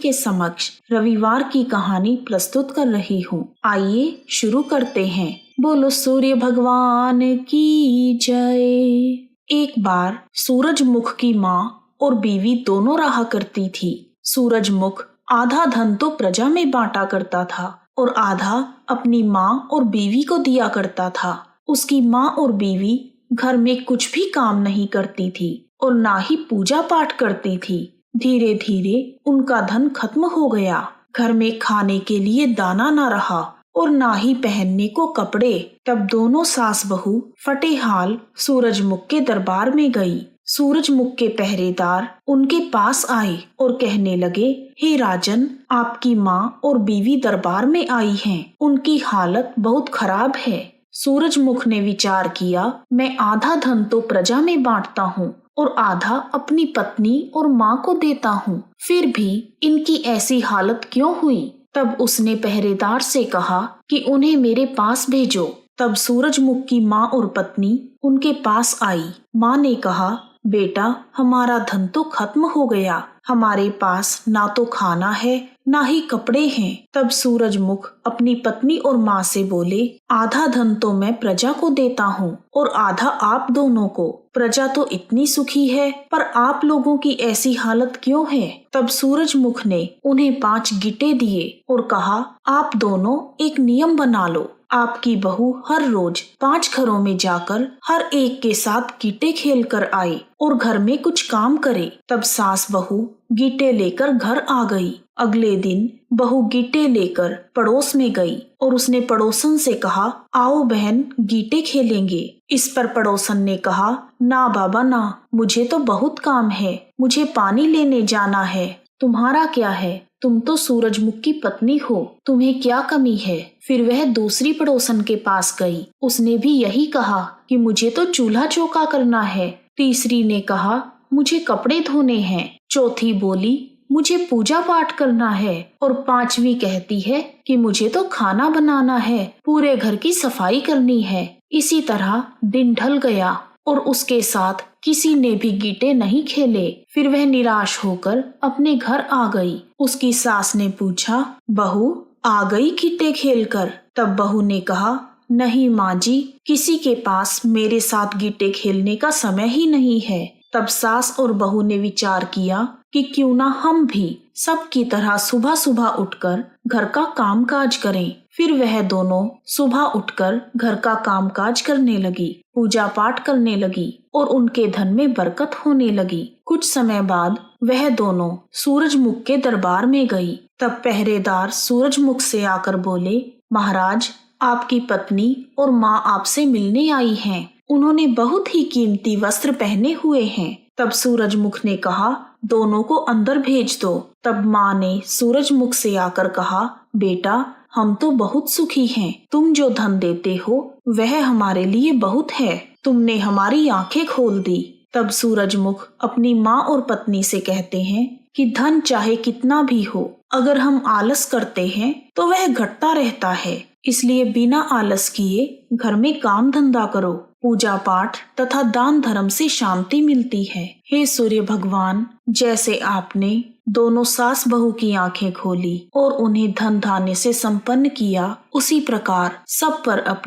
के समक्ष रविवार की कहानी प्रस्तुत कर रही हूँ। आइए शुरू करते हैं। बोलो सूर्य भगवान की जय। एक बार सूरजमुख की माँ और बीवी दोनों रहा करती थी। सूरजमुख आधा धन तो प्रजा में बांटा करता था और आधा अपनी माँ और बीवी को दिया करता था। उसकी माँ और बीवी घर में कुछ भी काम नहीं करती थी और ना ही पूजा पाठ करती थी। धीरे धीरे उनका धन खत्म हो गया। घर में खाने के लिए दाना ना रहा और ना ही पहनने को कपड़े। तब दोनों सास बहू फटे हाल सूरजमुख के दरबार में गई। सूरजमुख के पहरेदार उनके पास आए और कहने लगे, हे राजन, आपकी माँ और बीवी दरबार में आई हैं। उनकी हालत बहुत खराब है। सूरजमुख ने विचार किया, मैं आधा धन तो प्रजा में बांटता हूँ और आधा अपनी पत्नी और माँ को देता हूँ, फिर भी इनकी ऐसी हालत क्यों हुई? तब उसने पहरेदार से कहा कि उन्हें मेरे पास भेजो। तब सूरजमुख की माँ और पत्नी उनके पास आई। माँ ने कहा, बेटा, हमारा धन तो खत्म हो गया। हमारे पास ना तो खाना है ना ही कपड़े हैं। तब सूरजमुख अपनी पत्नी और माँ से बोले, आधा धन तो मैं प्रजा को देता हूँ और आधा आप दोनों को। प्रजा तो इतनी सुखी है, पर आप लोगों की ऐसी हालत क्यों है? तब सूरजमुख ने उन्हें 5 गिट्टे दिए और कहा, आप दोनों एक नियम बना लो। आपकी बहू हर रोज 5 घरों में जाकर हर एक के साथ गीटे खेल कर आए और घर में कुछ काम करे। तब सास बहू गीटे लेकर घर आ गई। अगले दिन बहू गीटे लेकर पड़ोस में गई और उसने पड़ोसन से कहा, आओ बहन, गीटे खेलेंगे। इस पर पड़ोसन ने कहा, ना बाबा ना, मुझे तो बहुत काम है। मुझे पानी लेने जाना है। तुम्हारा क्या है? तुम तो सूरजमुख की पत्नी हो, तुम्हें क्या कमी है? फिर वह दूसरी पड़ोसन के पास गई। उसने भी यही कहा कि मुझे तो चूल्हा चौका करना है। तीसरी ने कहा, मुझे कपड़े धोने हैं। चौथी बोली, मुझे पूजा पाठ करना है। और 5वीं कहती है कि मुझे तो खाना बनाना है, पूरे घर की सफाई करनी है। इसी तरह दिन ढल गया और उसके साथ किसी ने भी गीटे नहीं खेले। फिर वह निराश होकर अपने घर आ गई। उसकी सास ने पूछा, बहू आ गई गीटे खेलकर? तब बहू ने कहा, नहीं माँ जी, किसी के पास मेरे साथ गीटे खेलने का समय ही नहीं है। तब सास और बहू ने विचार किया कि क्यों ना हम भी सब की तरह सुबह सुबह उठकर घर का कामकाज करें। फिर वह दोनों सुबह उठकर घर का कामकाज करने लगी, पूजा पाठ करने लगी और उनके धन में बरकत होने लगी। कुछ समय बाद वह दोनों सूरजमुख के दरबार में गई। तब पहरेदार सूरजमुख से आकर बोले, महाराज, आपकी पत्नी और माँ आपसे मिलने आई हैं। उन्होंने बहुत ही कीमती वस्त्र पहने हुए हैं। तब सूरजमुख ने कहा, दोनों को अंदर भेज दो। तब माँ ने सूरजमुख से आकर कहा, बेटा, हम तो बहुत सुखी हैं। तुम जो धन देते हो वह हमारे लिए बहुत है। तुमने हमारी आंखें खोल दी। तब सूरजमुख अपनी माँ और पत्नी से कहते हैं कि धन चाहे कितना भी हो, अगर हम आलस करते हैं तो वह घटता रहता है। इसलिए बिना आलस किए घर में काम धंधा करो। पूजा पाठ तथा दान धर्म से शांति मिलती है। हे सूर्य भगवान, जैसे आपने दोनों सास बहू की आंखें खोली और उन्हें धन धान्य से संपन्न किया, उसी प्रकार सब पर